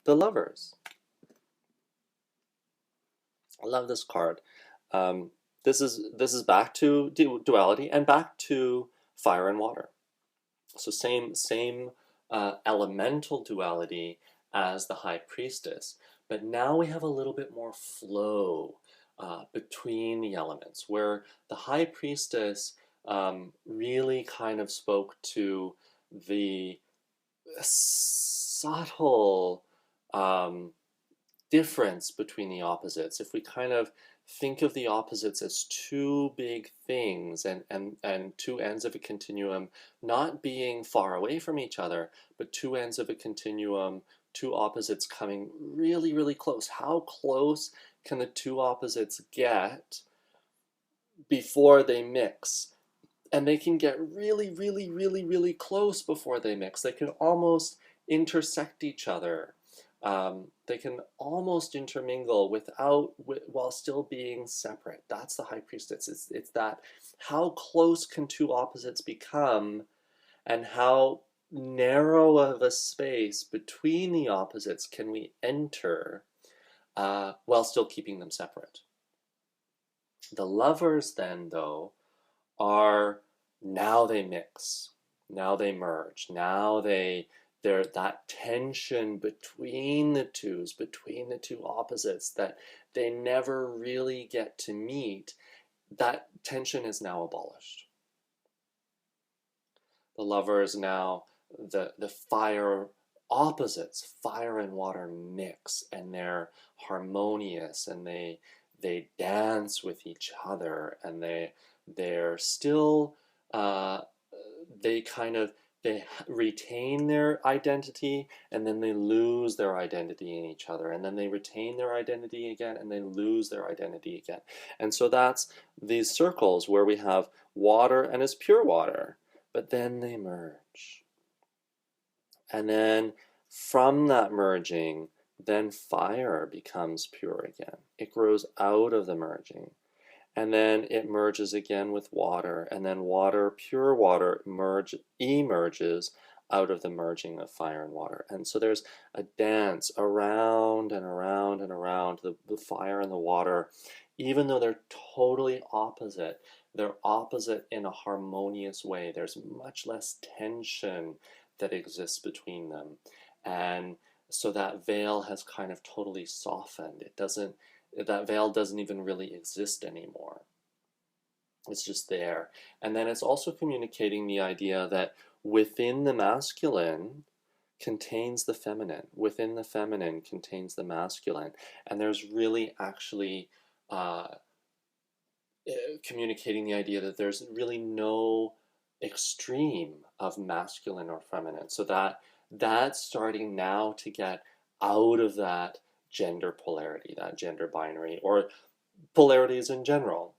the Lovers. I love this card. This is back to duality and back to fire and water. So same elemental duality as the High Priestess, but now we have a little bit more flow between the elements, where the High Priestess really kind of spoke to the subtle difference between the opposites. If we kind of think of the opposites as two big things and two ends of a continuum, not being far away from each other, but two ends of a continuum, two opposites coming really, really close. How close can the two opposites get before they mix? And they can get really, really, really, really close before they mix. They can almost intersect each other. They can almost intermingle while still being separate. That's the High Priestess. It's that, how close can two opposites become, and how narrow of a space between the opposites can we enter while still keeping them separate. The Lovers then, though, are, now they mix, now they merge, now that tension between the two opposites that they never really get to meet, that tension is now abolished. The Lovers now, the fire opposites, fire and water mix, and they're harmonious, and they dance with each other, and they're still they retain their identity, and then they lose their identity in each other, and then they retain their identity again, and they lose their identity again. And so that's these circles where we have water and it's pure water, but then they merge. And then from that merging, then fire becomes pure again. It grows out of the merging. And then it merges again with water, and then water, pure water, emerges out of the merging of fire and water. And so there's a dance around and around and around the fire and the water. Even though they're totally opposite, they're opposite in a harmonious way. There's much less tension that exists between them. And so that veil has kind of totally softened. That veil doesn't even really exist anymore. It's just there. And then it's also communicating the idea that within the masculine contains the feminine. Within the feminine contains the masculine. And there's really actually communicating the idea that there's really no extreme of masculine or feminine. So that's starting now to get out of that gender polarity, that gender binary, or polarities in general,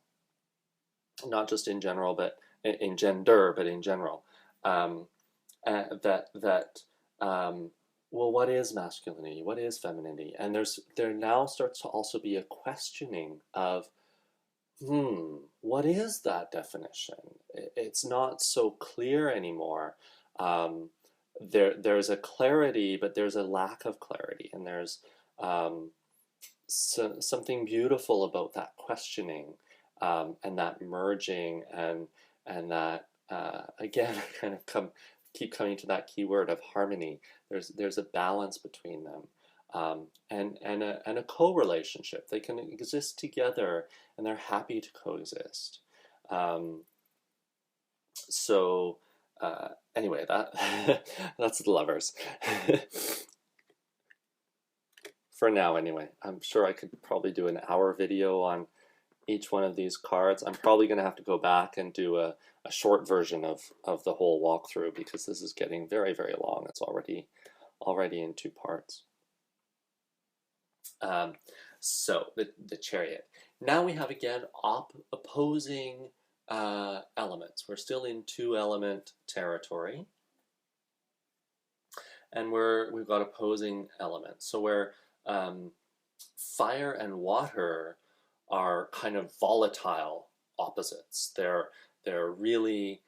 not just in general, but in gender, but in general. Well, what is masculinity? What is femininity? And there now starts to also be a questioning of, what is that definition? It's not so clear anymore. There's a clarity, but there's a lack of clarity, and there's something beautiful about that questioning, and that merging, and that again, kind of keep coming to that key word of harmony. There's a balance between them, and a co-relationship. They can exist together, and they're happy to coexist. Anyway, that's the Lovers. For now, anyway. I'm sure I could probably do an hour video on each one of these cards. I'm probably going to have to go back and do a short version of the whole walkthrough, because this is getting very, very long. It's already in 2 parts. So the Chariot. Now we have, again, opposing elements. We're still in 2-element territory, and we've got opposing elements. So where fire and water are kind of volatile opposites. They're really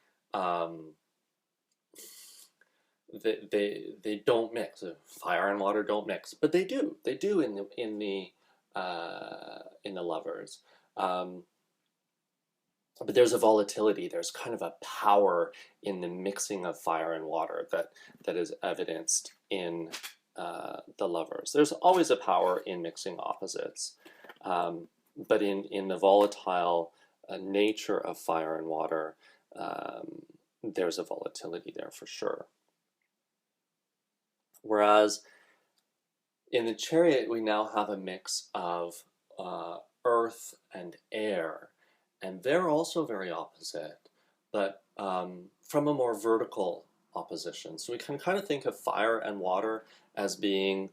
they don't mix. Fire and water don't mix, but they do. They do in the lovers. Um, but there's a volatility. There's kind of a power in the mixing of fire and water that is evidenced in the lovers. There's always a power in mixing opposites, but in the volatile nature of fire and water, there's a volatility there for sure. Whereas in the chariot, we now have a mix of earth and air, and they're also very opposite, but from a more vertical opposition. So we can kind of think of fire and water as being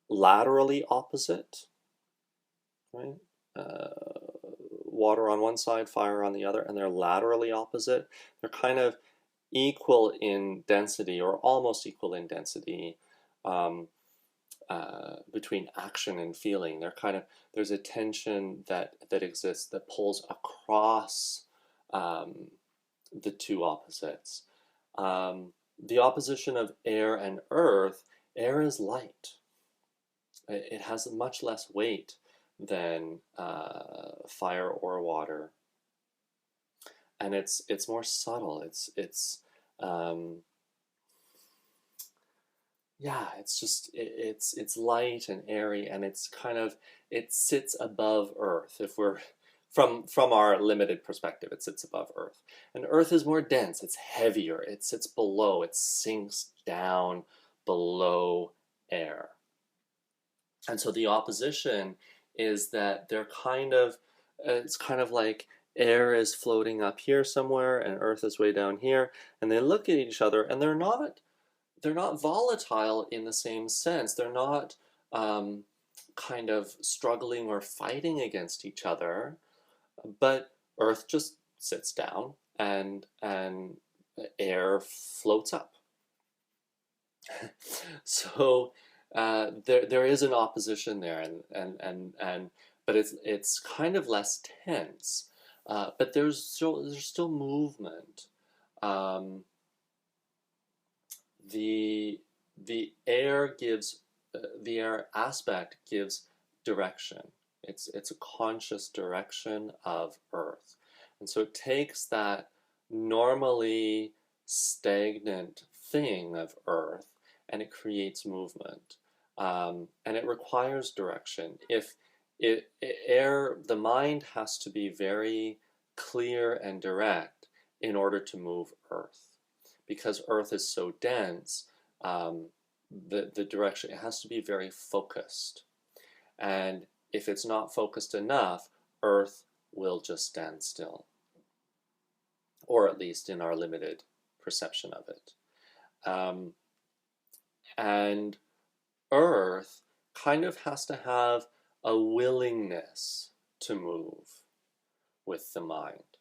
laterally opposite, right? Water on one side, fire on the other, and they're laterally opposite. They're kind of equal in density, or almost equal in density, between action and feeling. There's a tension that exists that pulls across the two opposites. The opposition of air and earth, air is light. It has much less weight than fire or water, and it's more subtle. Yeah, it's light and airy, and it sits above Earth. If we're from our limited perspective, it sits above Earth, and Earth is more dense. It's heavier. It sits below. It sinks down below air, and so the opposition is that it's kind of like air is floating up here somewhere, and Earth is way down here, and they look at each other, and they're not volatile in the same sense. They're not kind of struggling or fighting against each other, but Earth just sits down and air floats up. So there is an opposition there, and but it's kind of less tense. But there's still movement. Um, the air gives the air aspect gives direction. It's a conscious direction of Earth, and so it takes that normally stagnant thing of Earth, and it creates movement, and it requires direction. If air, the mind has to be very clear and direct in order to move Earth, because Earth is so dense. The direction, it has to be very focused, and if it's not focused enough, Earth will just stand still, or at least in our limited perception of it. And Earth kind of has to have a willingness to move with the mind.